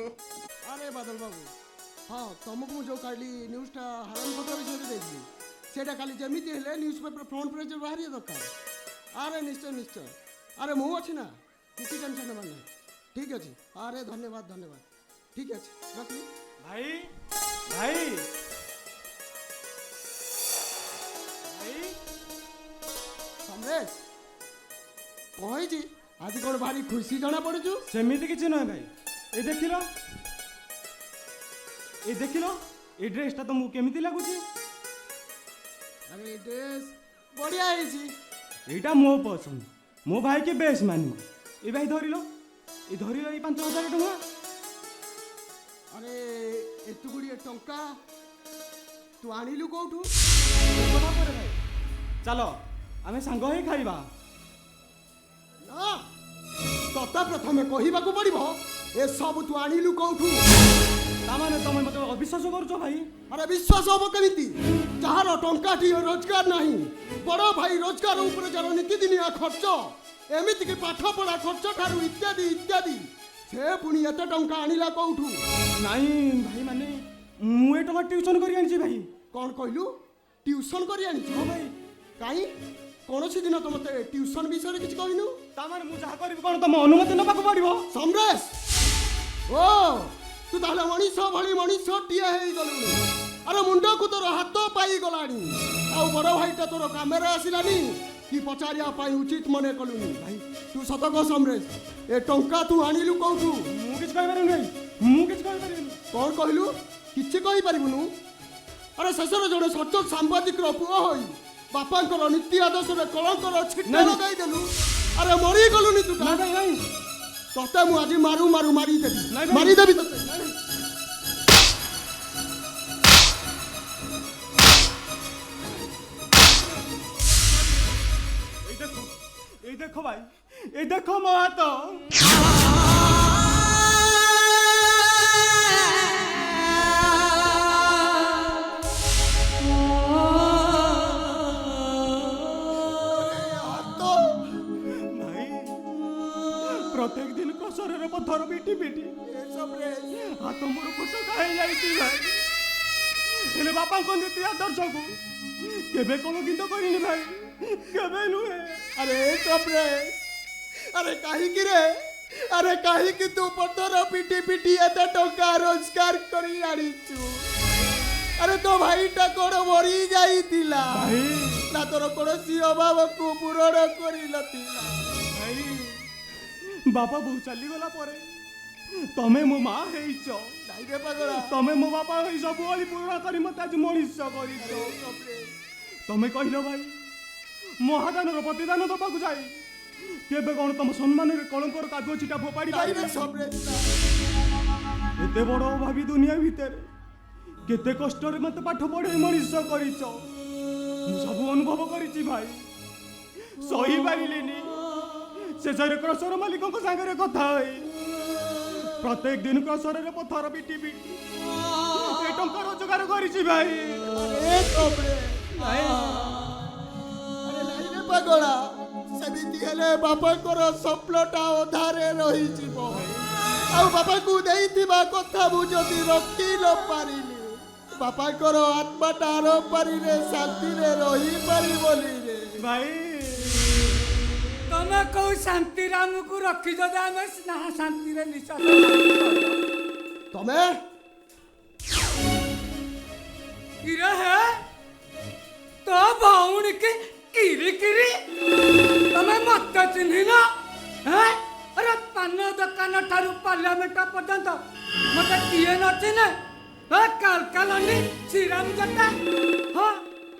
अरे बादल बाबू हाँ तुमको मुझे काली न्यूज़टा हराम पता विषय देखी सेटा काली जमीती हेले न्यूज़ पेपर फ्रंट पेज बाहरी दरकार अरे निश्चय निश्चय अरे मु अच्छी ना किसी टेंशन ना नहीं ठीक अच्छे अरे धन्यवाद धन्यवाद ठीक अच्छे रखी भाई भाई भाई समरेश कही आज कौन भारी खुशी जना पड़ू सेमिति किसी नुहे भाई ये देख लो ये ड्रेसटा तुमको केमिति लगुच अरे ड्रेस बढ़िया है एटा मो पसंद मो भाई के बेस मानू ये भाई धर लो ये 5,000 टଙ୍କା अरे एतु गुड़िए टंका तू आनिलु कोठू भाई चलो आमे सांग ही खाइबा ना तता प्रथमे कहिबाकू पड़िबो ए सब तू आनिलु कोठू तामाने तमे मते अविश्वास करूछो भाई अरे विश्वास होबो केमिति जहार टंका टी रोजगार नाही बड़ भाई रोजगार ऊपर जर नीति दिनिया खर्च एमिति कि पाठ पढ़ा खर्च ठारू इत्यादि इत्यादि से पुणी एते टंका आनिला कोठू नहीं भाई माने मु ए टंका ट्यूशन करी आनी भाई कौन कहलु ट्यूशन करी आनी हां भाई काई कोनोसी दिन तो मते ट्यूशन विषय किछ कहिनु तामाने मु जहा करबी कोन तम अनुमति नबाक पड़िबो समरेश ओ तू ताहले मनीष भली मनीष टिए हेई गलु अरे मुंडा को तोर हाथ पाई गलानी आ बड़ भाईटा तोर कामेरा आसिलानी कि पचारिया पाई उचित मने कलुनी भाई तू सतक समरेश ए टंका तू आनिलु कोठू मु किछ कहि पारिनु भाई मु किछ कहि पारिनु कोन कहलु किछ कहि परिबुनु अरे ससुर जड़े सचोट सांबादिक पुओ होई बापांकर नीति आदर्श रे कलंकर छिट्टा लगाई देलु अरे मरी गलुनी तू ना भाई भाई तते मु आज मारू मारू मारी देबी नहीं भाई। मारी देबी तते ए देखो भाई ए देखो मो हाथ भाई प्रत्येक दिन कसर पत्थर पिटी पिटी हाथ मोर फुट खाई जाइती भाई हेले बापा को नीति आदर्श को केबे कोनो गीत करिनी भाई केबे नुहे अरे कपरे अरे काहे कि रे अरे काहे कि तू पत्थर पिटी पिटी एते टंका रोजगार करी आनिचु अरे तो भाईटा कोड़ मरी जाइतिला भाई ना तोर कोनोसी अभाव को पूरण करी लतिला भाई बापा बहु चली गला परे तमे मो मां हेइचो नाइ रे पागला तमे मो बापा हेइ सब ओली पूर्ण करी मते आज मनीष करिचो तमे कहिलो भाई महादान रो प्रतिदान दबाकू जाई केबे कोन तम सम्मान रे कलंकर कागज चिटा फोपाड़ी नाइ रे पाइबे सबरे एते बड़ भाभी दुनिया भीतर केते कष्ट रे मते पाठ पढ़े मनीष करिचो मु सब अनुभव करिची भाई सही पारिलेनी से जरे क्रसर मालिक को संगे कथा होई प्रत्येक दिन क्रसर रे पत्थर पिटी पिटी ए टंका रोजगार करिची भाई अरे कपरे भाई अरे नाइ रे पागला सेमिति हेले बापांकर स्वप्नटा अधारे रही जीवो आ बापा को देइथिबा कथा मु जदी रखी न पारिली बापांकर आत्माटा आरो पारिले शांति रे रही पारि बोली रे भाई तमे कौ शांति राम को रखी दे आमे ना शांति रे निश्वास तमे किरे है तो भौण के किरी किरी तमे मत चिन्हि ना हैं अरे पान दुकान ठारू पार्लियामेंट पर्यंत मते किए न चिन्हे कालकालनी श्रीराम जटा हाँ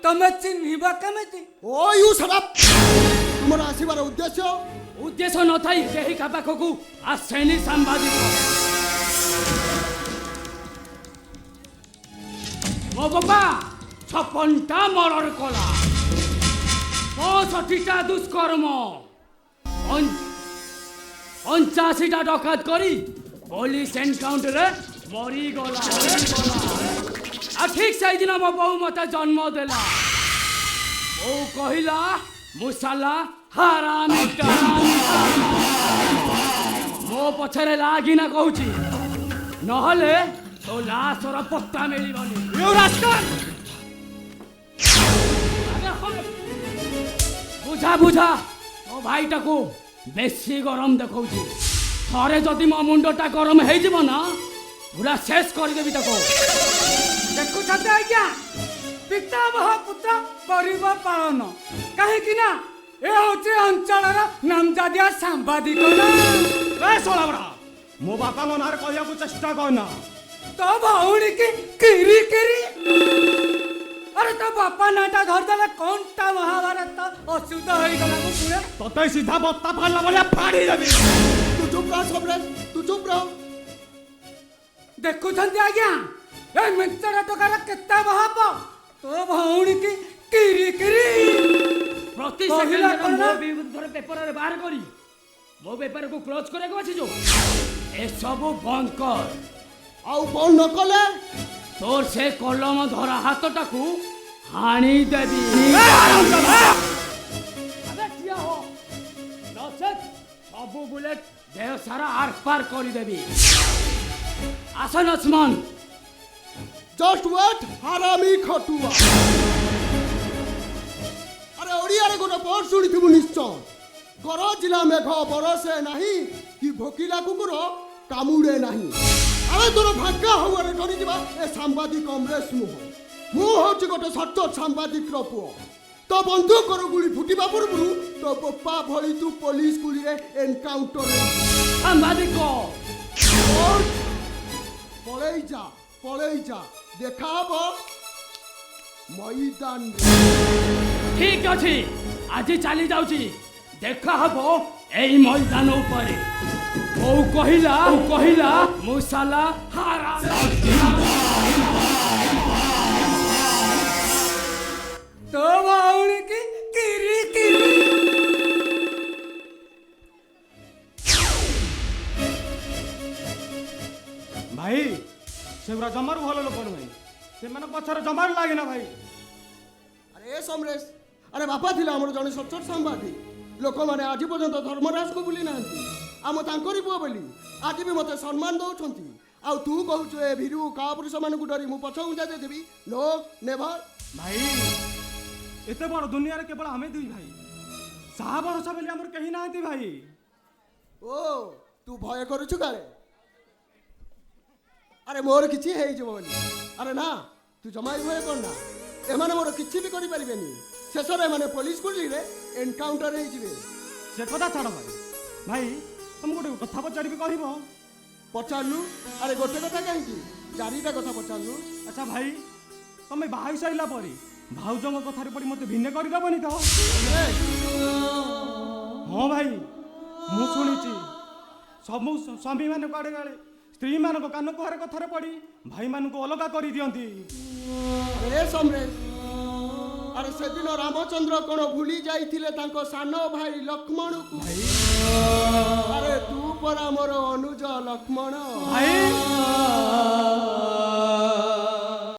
तमे चिन्हिबा केमिति ओ यू शट अप तुमर आसीबार उद्देश्य न थाई केही का पाखकू आसेनी सांबादिक मो बाबा 56टा मर्डर कला 65टा दुष्कर्म 85टा डकात करी पुलिस एनकाउंटर मरी गला आ ठीक से दिन मो बहु मते जन्म देला ओ कहिला मुसाला हरामी मो पछरे लागिना कहूची ନହେଲେ ତୋ ଲାଶର ପତ୍ତା ମିଳିବନି। You rascal! ବୁଝା ବୁଝା ମୋ ଭାଇଟାକୁ ବେଶୀ ଗରମ ଦେଖଉଛି। ଥରେ ଯଦି ମୋ ମୁଣ୍ଡଟା ଗରମ ହେଇଯିବ ନା ପୁରା ଶେଷ କରିଦେବି ତାକୁ। ଦେଖୁଛନ୍ତି ଆଜ୍ଞା, ପିତା ମହାପୁତ୍ର କରିବ ପାଳନ। କାହିଁକି ନା ଏ ହଉଛି ଅଞ୍ଚଳର ନାମଜାଦିଆ ସାମ୍ବାଦିକ ନା। ଏ ଶଳାବଡ଼ା, ମୋ ବାପାଙ୍କ ନାଁରେ କହିବାକୁ ଚେଷ୍ଟା କରନା। ତୋ ଭଉଣୀ କି କିରି କିରି। ଆରେ ତୋ ବାପା ନାଁଟା ଧରିଦେଲେ କଣଟା ମହାଭାରତ ଅଶୁଦ୍ଧ ହେଇଗଲା ମୁଁ ଶୁଣେ। ତତେ ସିଧା ବତ୍ତା ପାଳିଲା ଭଳିଆ ପାଡ଼ି ଦେବି। ତୁ ଚୁପ ରହ ସମ୍ରାଟ, ତୁ ଚୁପ ରହ। ଦେଖୁଛନ୍ତି ଆଜ୍ଞା, ଏ ମିଞ୍ଚର ଟଙ୍କାର କେତେ ମହାପ। ତୋ ଭଉଣୀ କି କିରି କିରି। ପ୍ରତି ସେକେଣ୍ଡରେ ମୋ ବିରୁଦ୍ଧରେ ପେପରରେ ବାହାର କରି ମୋ ବେପାରକୁ କ୍ଲୋଜ କରିବାକୁ ଅଛି ଯୋଉ ଏସବୁ ବନ୍ଦ କର। ଆଉ ବନ୍ଦ ନ କଲେ তোর সে কলম ধরা হাতটাকু হানি দেবি। সবু বুলেট দেহ সারা আর পার করে দেবি। আসন লক্ষ্মণ। জস্ট ওয়েট হারামি খটুয়া। আরে ওড়িয়ারে গোটে পড় শুনিথিবু নিশ্চয়। গরজিলা মেঘ বরসে নাহি কি ভোকিলা কুকুর কামুড়ে নাহি। আরে তোর ভাগ্য হওয়ারে ডরি যা এ সাংবাদিক অমরেশ নুহ। মু হচ্ছে গোটে সত্য সাংবাদিকর পুଅ। তো বন্দুকর গুলি ফুটিবা পূর্বরু তো বোপা ভଳି তু পুলিশ গুলিরে এনকাউন্টর সাংবাদিক পড়েই যা দেখা হব ময়দান। ঠিক আছে, আজি চালি যাচ্ছি। দেখা হব এই ময়দান উপরে। বউ কহিলা মুসালা হারা। তো ভଉଣୀ କି କିରି କିରି। ଭାଇ ସେଗୁରା ଜମାରୁ ଭଲ ଲୋକ ନୁହେଁ। ସେମାନଙ୍କ ପଛରେ ଜମାରୁ ଲାଗେନା ଭାଇ। আরে এ সমরেশ, আরে বাপা ଥିଲା ଆମର ଜଣେ ସଚ୍ଚୋଟ ସାମ୍ବାଦିକ। ଲୋକମାନେ ଆଜି ପର୍ଯ୍ୟନ୍ତ ଧର୍ମରାଜକୁ ଭୁଲି ନାହାନ୍ତି। ଆମ ତାଙ୍କରି ପୁଅ ବୋଲି ଆଜି ବି ମୋତେ ସମ୍ମାନ ଦେଉଛନ୍ତି। ଆଉ ତୁ କହୁଛୁ ଏ ଭୀରୁ କାପୁରୁଷମାନଙ୍କୁ ଡରି ମୁଁ ପଛ ଘୁଞ୍ଚା ଦେଇଦେବି? No never. ଭାଇ ଏତେ ବଡ଼ ଦୁନିଆରେ କେବଳ ଆମେ ଦୁଇ ଭାଇ। ସାହା ଭରସା ବୋଲି ଆମର କେହି ନାହାନ୍ତି ଭାଇ। ଓ ତୁ ଭୟ କରୁଛୁ କାଳେ? ଆରେ ମୋର କିଛି ହେଇଯିବ ବୋଲି। ଆରେ ନା, ତୁ ଜମା ବି ଭୟ କରନା। ଏମାନେ ମୋର କିଛି ବି କରିପାରିବେନି। ଶେଷରେ ଏମାନେ ପୋଲିସ ଗୁଲିରେ ଏନକାଉଣ୍ଟର ହେଇଯିବେ। ସେ କଥା ଛାଡ଼ ଭାଇ। ଭାଇ ତମକୁ ଗୋଟେ କଥା ପଚାରିବି କହିବ? ପଚାରିଲୁ। ଆରେ ଗୋଟେ କଥା କାହିଁକି, ଚାରିଟା କଥା ପଚାରିଲୁ। ଆଚ୍ଛା ଭାଇ, ତମେ ବାହା ହେଇ ସାରିଲା ପରେ ଭାଉଜଙ୍କ କଥାରେ ପଡ଼ି ମୋତେ ଭିନ୍ନ କରିଦେବନି ତ? ହଁ ଭାଇ, ମୁଁ ଶୁଣିଛି ସବୁ ସ୍ୱାମୀମାନେ କୁଆଡ଼େ କାଳେ ସ୍ତ୍ରୀମାନଙ୍କ କାନ କୁହାରେ କଥାରେ ପଡ଼ି ଭାଇମାନଙ୍କୁ ଅଲଗା କରିଦିଅନ୍ତି। ଆରେ ସମରେଶ, ଆରେ ସେଦିନ ରାମଚନ୍ଦ୍ର କ'ଣ ଭୁଲି ଯାଇଥିଲେ ତାଙ୍କ ସାନ ଭାଇ ଲକ୍ଷ୍ମଣକୁ? ଆରେ ତୁ ପରା ମୋର ଅନୁଜ ଲକ୍ଷ୍ମଣ। ଭାଇ